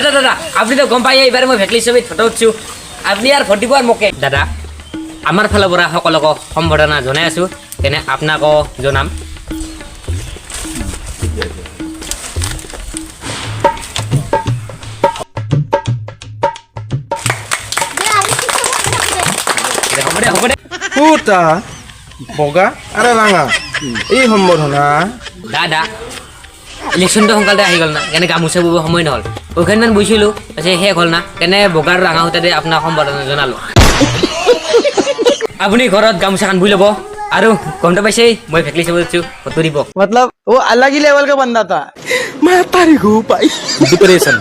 দাদা আপনি তো গম পাই এইবাৰ মই ভেকলি ছবিত ফটো উঠছো আপনি আৰ ভোট দিব আৰ মোকে দাদা আমাৰ ফালৰ পৰা সকলক সম্বৰ্ধনা জনাই আছো তেনে আপোনাকো জনাম পুতা বগা আৰে ৰাঙা এই সম্বৰ্ধনা দাদা ইলেকশ্যনটো সোনকালে আহি গ'ল না কেনে গামোচা বব সময় নহ'ল ওখানমান বৈছিলোঁ শেষ হ'ল না কেনে বগাৰ ৰাঙা সূতাতে আপোনাক সম্বৰ্ধনা জনালোঁ আপুনি ঘৰত গামোচাখন বৈ ল'ব আৰু গমটো পাইছেই মই ভেকলি চাব দিছোঁ ফটো দিব मतलब वो अलग ही लेवल का बंदा था मैं तारीख हूँ भाई डिप्रेशन